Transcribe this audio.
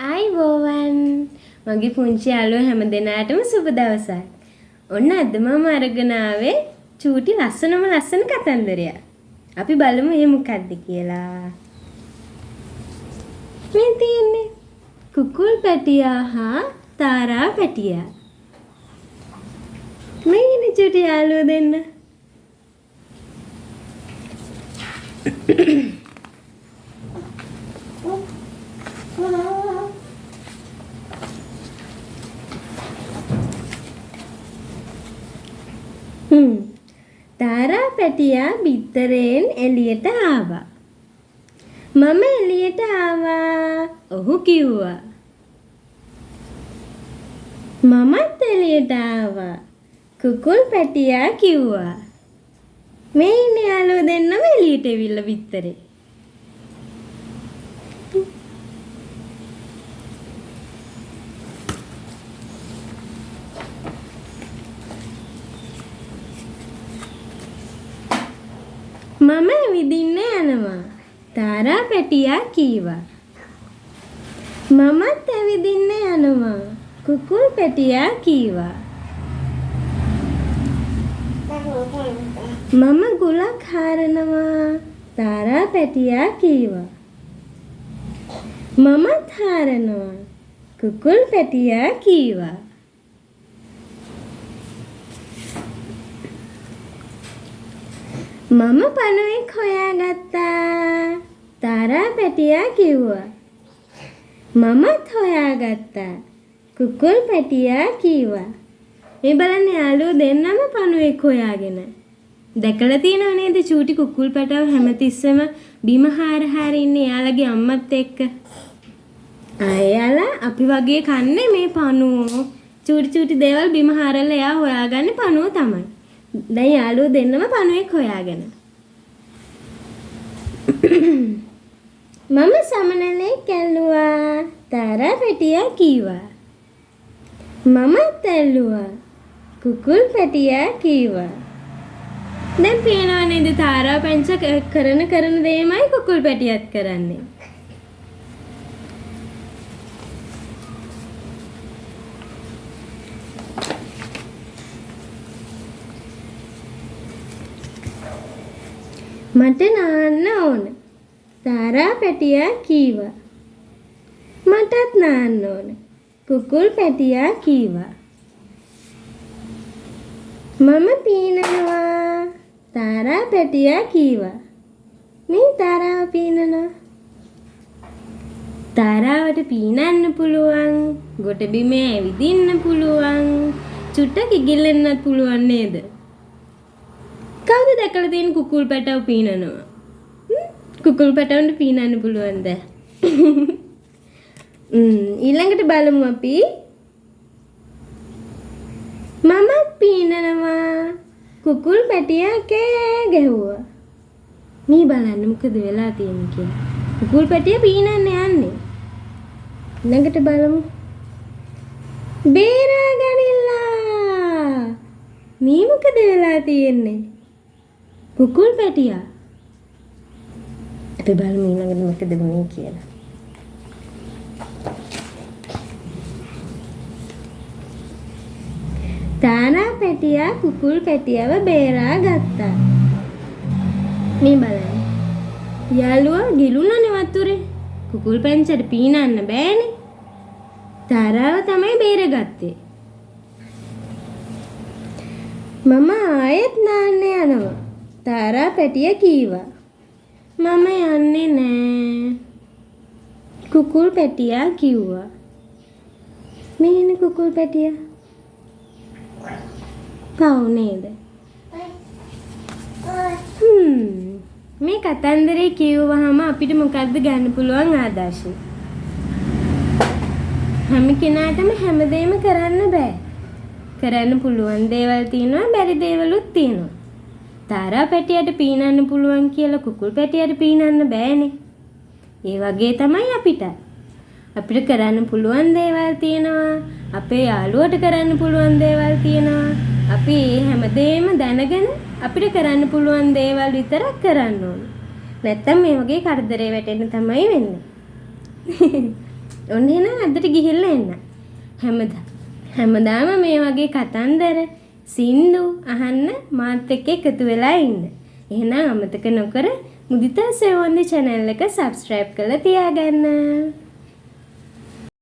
ආයිබෝවන් මගේ පුංචි යාළුවෝ හැමදෙනාටම සුබ දවසක්. ඔන්න අද මම අරගෙන ආවේ චූටි ලස්සන කතන්දරයක්. අපි බලමු මේ මොකක්ද කියලා. මේ තියෙන්නේ කුකුල් පැටියා හා තාරා පැටියා. මේ ඉන්නේ චූටි යාළුවෝ දෙන්න. තාරා පැටියා බිත්තරෙන් එළියට ආවා. මම එළියට ආවා. ඔහු කිව්වා. මමත් එළියට ආවා. කුකුල් පැටියා කිව්වා. මේ ඉන්නේ යාළුවෝ දෙන්නම එළියට එවිල්ලා බිත්තරේ. මම ඇවිදින්න යනවා. තාරා පැටියා කීවා. මමත් ඇවිදින්න යනවා. කුකුල් පැටියා කීවා. මම ගුලක් හරනවා. තාරා පැටියා කීවා. මමත් හරනවා. කුකුල් පැටියා කීවා. මම පණුවෙක් හොයාගත්තා. තාරා පැටියා කිව්වා. මමත් හොයාගත්තා. කුකුල් පැටියා කිව්වා. මේ බලන්න යාළුවෝ දෙන්නම පණුවෙක් හොයාගෙන. දැකලා තියෙනව නේද චූටි කුකුල් පැටව හැමතිස්සෙම බිම හාර ඉන්නේ එයාලගේ අම්මත් එක්ක. එයාලා අපි වගේ කන්නේ මේ පණුවෝ. චූටි දේවල් බිම හාරලා එයා හොයාගන්නේ පණුවෝ තමයි. දැන් යාළුවෝ දෙන්නම පණුවෙක් හොයාගෙන. මම සමනලෙක් ඇල්ලුවා. තාරා පැටියා කීවා. මමත් ඇල්ලුවා. කුකුල් පැටියා කීවා. දැන් පේනව නේද තාරා පැංච කරන දේමයි කුකුල් පැටියත් කරන්නේ. මට නාන්න ඕන. තාරා පැටියා කීවා. මටත් නාන්න ඕන. කුකුල් පැටියා කීවා. මම පීනනවා. තාරා පැටියා කීවා. මේ තාරාව පීනනවා. තාරාවට පීනන්න පුළුවන්. ගොඩ බිමේ ඇවිදින්න පුළුවන්. චුට්ටක් ඉගිල්ලෙන්නත් පුළුවන් නේද? කවුද දැකලා තියෙන කුකුල් පැටව පීනනවා? කුකුල් පැටවන්ට පීනන්න පුළුවන්ද? ඊළඟට බලමු අපි. මමත් පීනනවා. කුකුල් පැටියා කෑ ගැහුවා. මේ බලන්න මොකද වෙලා තියෙන්නේ කියලා. කුකුල් පැටියා පීනන්න යන්නේ. ඊළඟට බලමු. බේරා ගනිලා. මේ මොකද වෙලා තියෙන්නේ? කුකුල් පැටියා. අපි බලමු ඊළඟට මොකද වෙන්නේ කියලා. තාරා පැටියා කුකුල් පැටියව බේරා ගත්තා. මේ බලන්න. යාළුවා ගිලුණනේ වතුරේ. කුකුල් පැංචට පීනන්න බෑනේ. තාරාව තමයි බේරගත්තේ. මම ආයෙත් නාන්න යනවා. තාරා පැටියා කීවා. මම යන්නේ නෑ. කුකුල් පැටියා කිව්වා. මේ ඉන්නේ කුකුල් පැටියා. කවු නේද? මේ කතන්දරේ කියවුවාම අපිට මොකද්ද ගන්න පුළුවන් ආදර්ශය? හැම කෙනාටම හැමදේම කරන්න බෑ. කරන්න පුළුවන් දේවල් තියෙනවා, බැරි දේවලුත් තියෙනවා. තාරා පැටියට පීනන්න පුළුවන් කියලා කුකුල් පැටියට පීනන්න බෑනේ. ඒ වගේ තමයි අපිට. අපිට කරන්න පුළුවන් දේවල් තියෙනවා. අපේ යාළුවට කරන්න පුළුවන් දේවල් තියෙනවා. අපි හැමදේම දැනගෙන අපිට කරන්න පුළුවන් දේවල් විතරක් කරන්න ඕන. නැත්තම් මේ වගේ කරදරේ වැටෙන්න තමයි වෙන්නේ. ඔන්න එහෙනම් අදට ගිහිල්ලා එන්න. හැමදාම මේ වගේ කතන්දර සින්දු අහන්න මාත් එක්ක එකතු වෙලා ඉන්න. එහෙනම් අමතක නොකර මුදිතා සෙවොන්දි channel එක subscribe කරලා තියාගන්න.